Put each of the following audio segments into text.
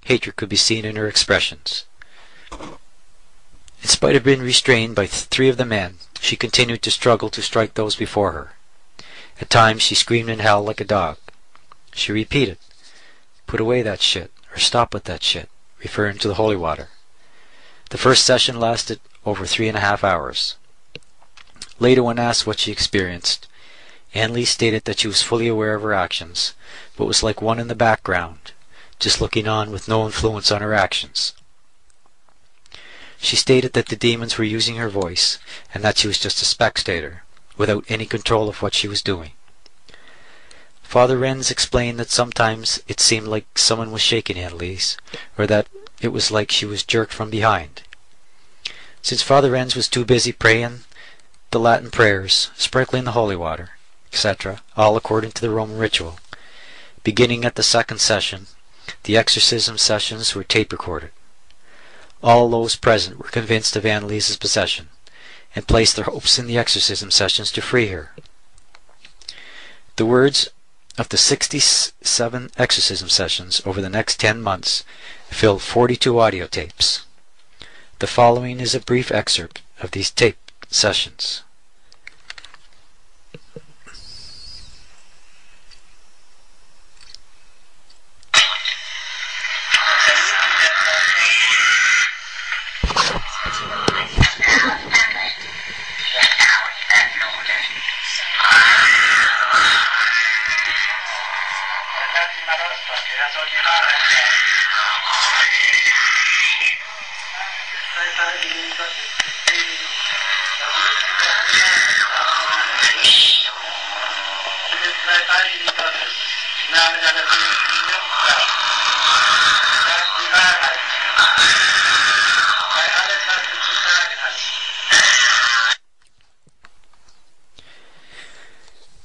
Hatred could be seen in her expressions. In spite of being restrained by 3 of the men, she continued to struggle to strike those before her. At times she screamed and howled like a dog. She repeated, "Put away that shit," or "Stop with that shit," referring to the holy water. The first session lasted over 3.5 hours. Later, when asked what she experienced, Anneliese stated that she was fully aware of her actions, but was like one in the background, just looking on with no influence on her actions. She stated that the demons were using her voice, and that she was just a spectator, without any control of what she was doing. Father Renz explained that sometimes it seemed like someone was shaking Anneliese, or that it was like she was jerked from behind. Since Father Renz was too busy praying the Latin prayers, sprinkling the holy water, etc., all according to the Roman ritual, beginning at the second session, the exorcism sessions were tape recorded. All those present were convinced of Anneliese's possession, and placed their hopes in the exorcism sessions to free her. The words of the 67 exorcism sessions over the next 10 months filled 42 audio tapes. The following is a brief excerpt of these tape sessions.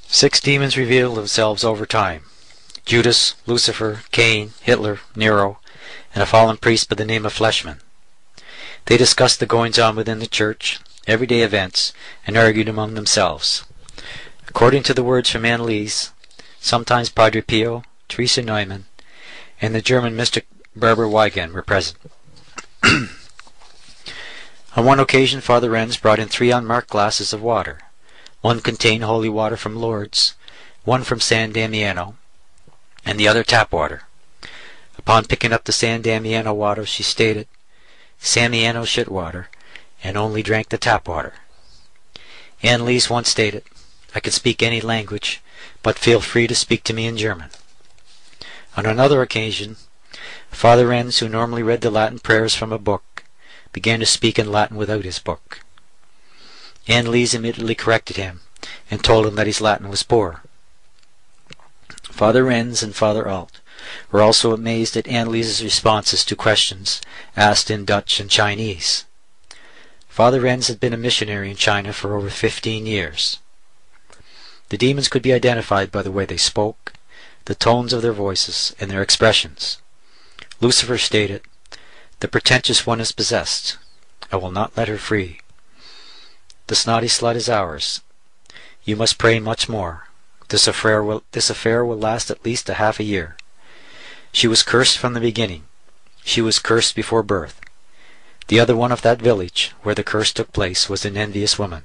Six demons reveal themselves over time: Judas, Lucifer, Cain, Hitler, Nero, and a fallen priest by the name of Fleshman. They discussed the goings-on within the church, everyday events, and argued among themselves. According to the words from Anneliese, sometimes Padre Pio, Teresa Neumann, and the German mystic Barbara Wiegand were present. On one occasion, Father Renz brought in 3 unmarked glasses of water. One contained holy water from Lourdes, one from San Damiano, and the other tap water. Upon picking up the San Damiano water, she stated, "Samiano shit water," and only drank the tap water. Anneliese once stated, "I can speak any language, but feel free to speak to me in German." On another occasion, Father Renz, who normally read the Latin prayers from a book, began to speak in Latin without his book. Anneliese immediately corrected him and told him that his Latin was poor. Father Renz and Father Alt were also amazed at Anneliese's responses to questions asked in Dutch and Chinese. Father Renz had been a missionary in China for over 15 years. The demons could be identified by the way they spoke, the tones of their voices, and their expressions. Lucifer stated, "The pretentious one is possessed. I will not let her free. The snotty slut is ours. You must pray much more. This affair will last at least a half a year. She was cursed from the beginning. She was cursed before birth. The other one of that village where the curse took place was an envious woman.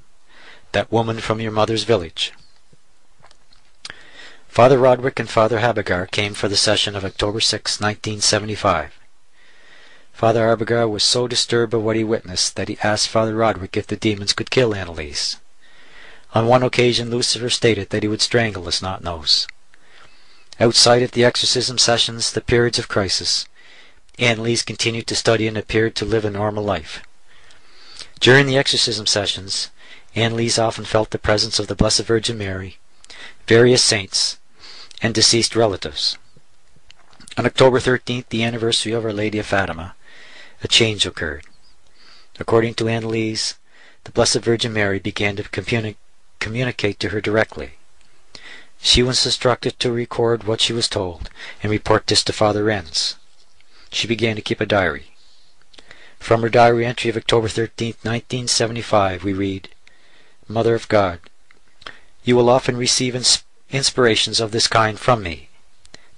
That woman from your mother's village." Father Roderick and Father Habegar came for the session of October 6, 1975. Father Habegar was so disturbed by what he witnessed that he asked Father Roderick if the demons could kill Anneliese. On one occasion, Lucifer stated that he would strangle the snot-nose. Outside of the exorcism sessions, the periods of crisis, Anneliese continued to study and appeared to live a normal life. During the exorcism sessions, Anneliese often felt the presence of the Blessed Virgin Mary, various saints, and deceased relatives. On October 13th, the anniversary of Our Lady of Fatima, a change occurred. According to Anneliese, the Blessed Virgin Mary began to communicate to her directly. She was instructed to record what she was told and report this to Father Renz. She began to keep a diary. From her diary entry of October 13th, 1975, we read, "Mother of God, you will often receive inspirations of this kind from me.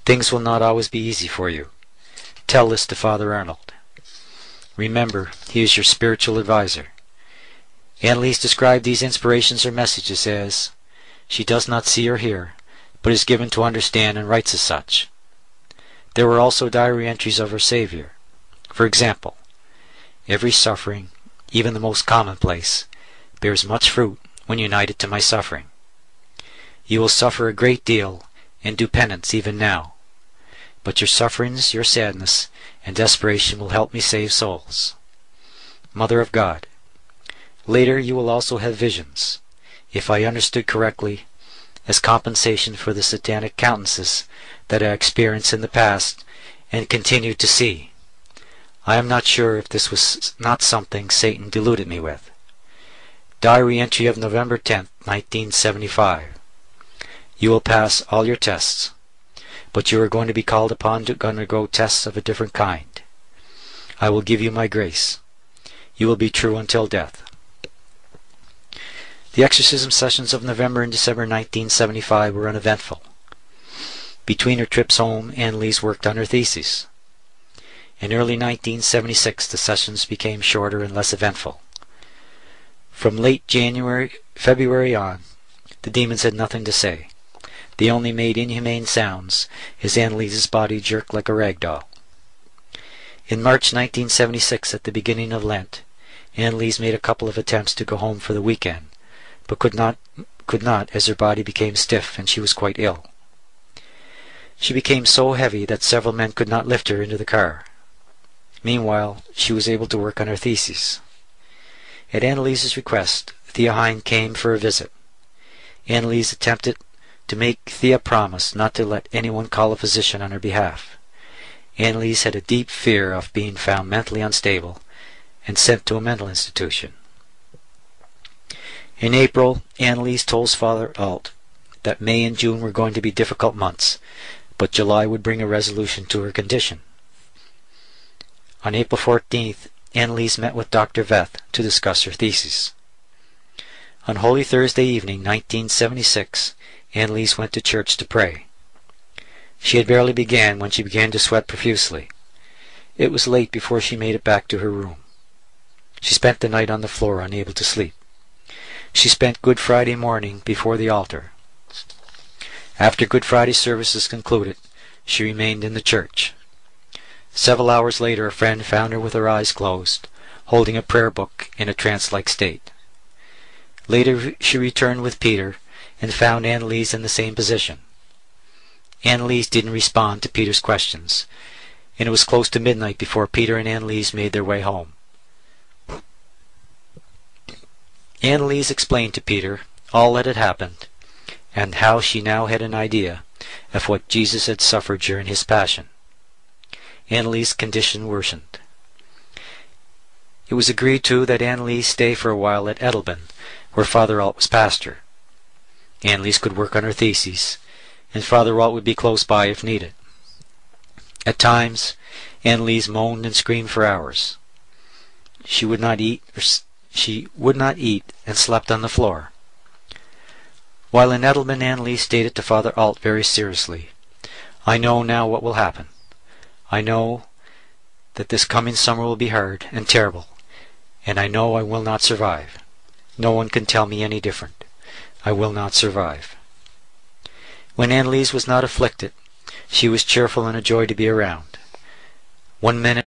Things will not always be easy for you. Tell this to Father Arnold. Remember, he is your spiritual advisor. Anneliese described these inspirations or messages as, she does not see or hear, but is given to understand and writes as such. There were also diary entries of her Savior. For example, every suffering, even the most commonplace, bears much fruit when united to my suffering. You will suffer a great deal and do penance even now, but your sufferings, your sadness, and desperation will help me save souls. Mother of God, later you will also have visions, if I understood correctly, as compensation for the satanic countenances that I experienced in the past and continue to see. I am not sure if this was not something Satan deluded me with. Diary entry of November 10th, 1975. You will pass all your tests, but you are going to be called upon to undergo tests of a different kind. I will give you my grace. You will be true until death. The exorcism sessions of November and December 1975 were uneventful. Between her trips home, Anneliese worked on her thesis. In early 1976, the sessions became shorter and less eventful. From late February on, the demons had nothing to say. They only made inhumane sounds as Anneliese's body jerked like a rag doll. In March 1976, at the beginning of Lent, Anneliese made a couple of attempts to go home for the weekend, but could not as her body became stiff and she was quite ill. She became so heavy that several men could not lift her into the car. Meanwhile, she was able to work on her thesis. At Anneliese's request, Thea Hein came for a visit. Anneliese attempted to make Thea promise not to let anyone call a physician on her behalf. Anneliese had a deep fear of being found mentally unstable and sent to a mental institution. In April, Anneliese told Father Alt that May and June were going to be difficult months, but July would bring a resolution to her condition. On April 14th, Anneliese met with Dr. Veth to discuss her thesis. On Holy Thursday evening, 1976, Anneliese went to church to pray. She had barely began when she began to sweat profusely. It was late before she made it back to her room. She spent the night on the floor, unable to sleep. She spent Good Friday morning before the altar. After Good Friday services concluded, she remained in the church. Several hours later, a friend found her with her eyes closed, holding a prayer book in a trance-like state. Later she returned with Peter and found Anneliese in the same position. Anneliese didn't respond to Peter's questions, and it was close to midnight before Peter and Anneliese made their way home. Anneliese explained to Peter all that had happened, and how she now had an idea of what Jesus had suffered during his passion. Anneliese's condition worsened. It was agreed, too, that Anneliese stay for a while at Edelben, where Father Alt was pastor. Anneliese could work on her theses, and Father Alt would be close by if needed. At times, Anneliese moaned and screamed for hours. She would not eat and slept on the floor. While in Edelman, Anneliese stated to Father Alt very seriously, "I know now what will happen. I know that this coming summer will be hard and terrible, and I know I will not survive. No one can tell me any different. I will not survive." When Anneliese was not afflicted, she was cheerful and a joy to be around. One minute